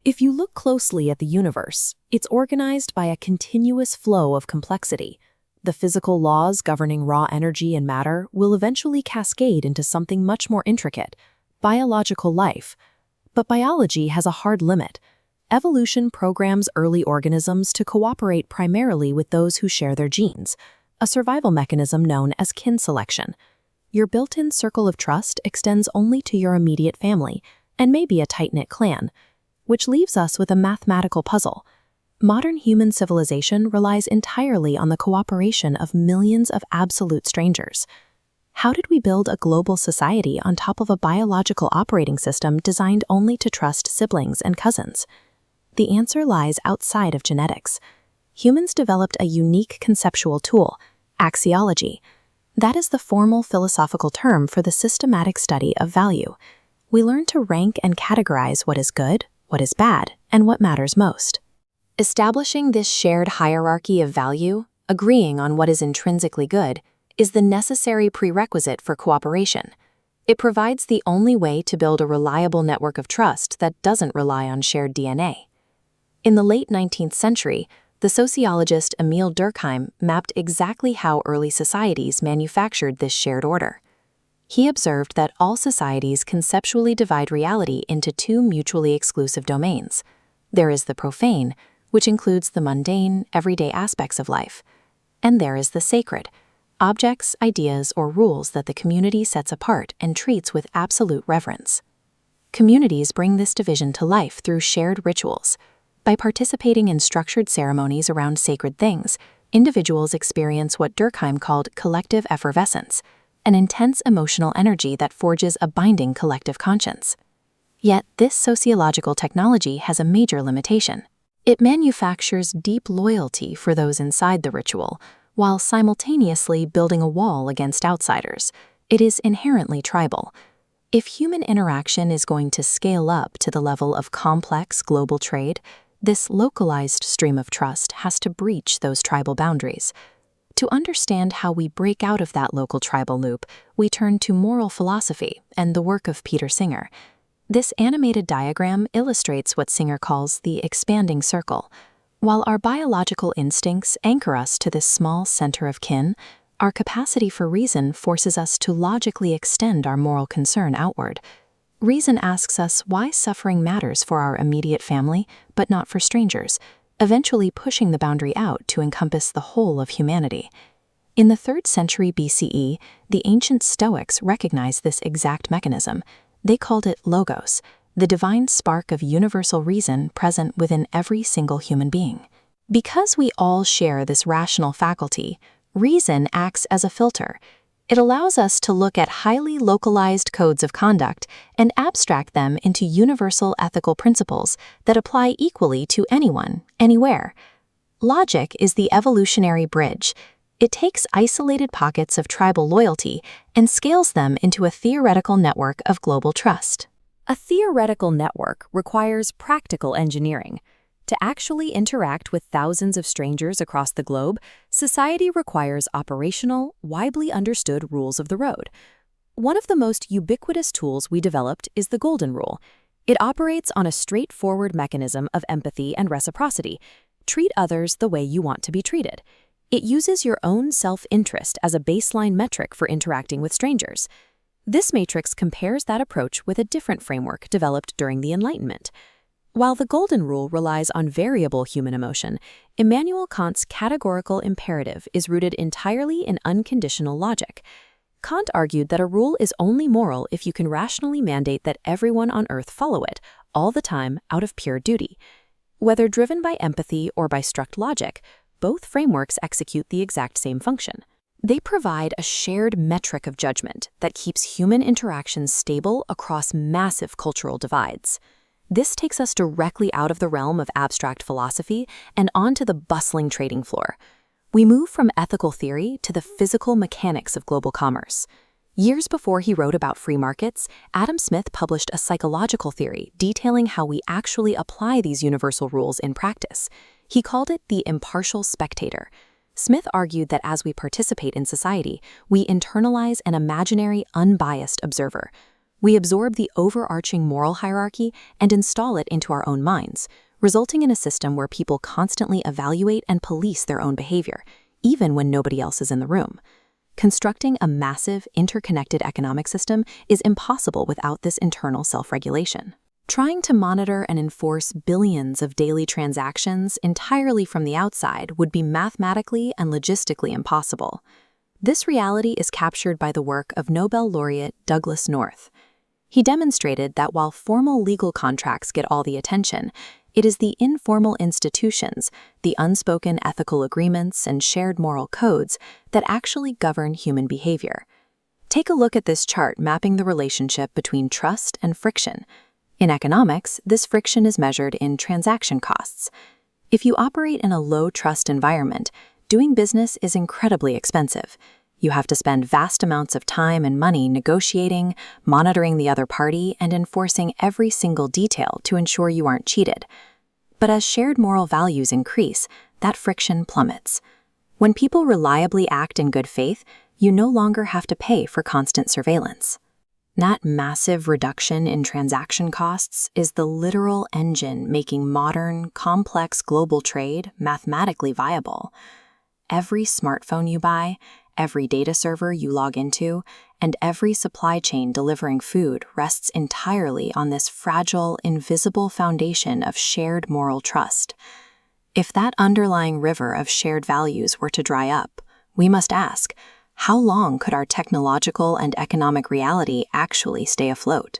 If you look closely at the universe, it's organized by a continuous flow of complexity. The physical laws governing raw energy and matter will eventually cascade into something much more intricate, biological life. But biology has a hard limit. Evolution programs early organisms to cooperate primarily with those who share their genes, a survival mechanism known as kin selection. Your built-in circle of trust extends only to your immediate family, and maybe a tight-knit clan, which leaves us with a mathematical puzzle. Modern human civilization relies entirely on the cooperation of millions of absolute strangers. How did we build a global society on top of a biological operating system designed only to trust siblings and cousins? The answer lies outside of genetics. Humans developed a unique conceptual tool, axiology. That is the formal philosophical term for the systematic study of value. We learn to rank and categorize what is good, what is bad, and what matters most. Establishing this shared hierarchy of value, agreeing on what is intrinsically good, is the necessary prerequisite for cooperation. It provides the only way to build a reliable network of trust that doesn't rely on shared DNA. In the late 19th century, the sociologist Emile Durkheim mapped exactly how early societies manufactured this shared order. He observed that all societies conceptually divide reality into two mutually exclusive domains. There is the profane, which includes the mundane, everyday aspects of life, and there is the sacred, objects, ideas, or rules that the community sets apart and treats with absolute reverence. Communities bring this division to life through shared rituals. By participating in structured ceremonies around sacred things, individuals experience what Durkheim called collective effervescence, an intense emotional energy that forges a binding collective conscience. Yet, this sociological technology has a major limitation. It manufactures deep loyalty for those inside the ritual, while simultaneously building a wall against outsiders. It is inherently tribal. If human interaction is going to scale up to the level of complex global trade, this localized stream of trust has to breach those tribal boundaries. To understand how we break out of that local tribal loop, we turn to moral philosophy and the work of Peter Singer. This animated diagram illustrates what Singer calls the expanding circle. While our biological instincts anchor us to this small center of kin, our capacity for reason forces us to logically extend our moral concern outward. Reason asks us why suffering matters for our immediate family, but not for strangers, eventually pushing the boundary out to encompass the whole of humanity. In the 3rd century BCE, the ancient Stoics recognized this exact mechanism. They called it logos, the divine spark of universal reason present within every single human being. Because we all share this rational faculty, reason acts as a filter. It allows us to look at highly localized codes of conduct and abstract them into universal ethical principles that apply equally to anyone, anywhere. Logic is the evolutionary bridge. It takes isolated pockets of tribal loyalty and scales them into a theoretical network of global trust. A theoretical network requires practical engineering. To actually interact with thousands of strangers across the globe, society requires operational, widely understood rules of the road. One of the most ubiquitous tools we developed is the Golden Rule. It operates on a straightforward mechanism of empathy and reciprocity. Treat others the way you want to be treated. It uses your own self-interest as a baseline metric for interacting with strangers. This matrix compares that approach with a different framework developed during the Enlightenment. While the Golden Rule relies on variable human emotion, Immanuel Kant's categorical imperative is rooted entirely in unconditional logic. Kant argued that a rule is only moral if you can rationally mandate that everyone on earth follow it, all the time, out of pure duty. Whether driven by empathy or by strict logic, both frameworks execute the exact same function. They provide a shared metric of judgment that keeps human interactions stable across massive cultural divides. This takes us directly out of the realm of abstract philosophy and onto the bustling trading floor. We move from ethical theory to the physical mechanics of global commerce. Years before he wrote about free markets, Adam Smith published a psychological theory detailing how we actually apply these universal rules in practice. He called it the impartial spectator. Smith argued that as we participate in society, we internalize an imaginary, unbiased observer. We absorb the overarching moral hierarchy and install it into our own minds, resulting in a system where people constantly evaluate and police their own behavior, even when nobody else is in the room. Constructing a massive, interconnected economic system is impossible without this internal self-regulation. Trying to monitor and enforce billions of daily transactions entirely from the outside would be mathematically and logistically impossible. This reality is captured by the work of Nobel laureate Douglas North. He demonstrated that while formal legal contracts get all the attention, it is the informal institutions, the unspoken ethical agreements and shared moral codes that actually govern human behavior. Take a look at this chart mapping the relationship between trust and friction. In economics, this friction is measured in transaction costs. If you operate in a low-trust environment, doing business is incredibly expensive. You have to spend vast amounts of time and money negotiating, monitoring the other party, and enforcing every single detail to ensure you aren't cheated. But as shared moral values increase, that friction plummets. When people reliably act in good faith, you no longer have to pay for constant surveillance. That massive reduction in transaction costs is the literal engine making modern, complex global trade mathematically viable. Every smartphone you buy, every data server you log into, and every supply chain delivering food rests entirely on this fragile, invisible foundation of shared moral trust. If that underlying river of shared values were to dry up, we must ask, how long could our technological and economic reality actually stay afloat?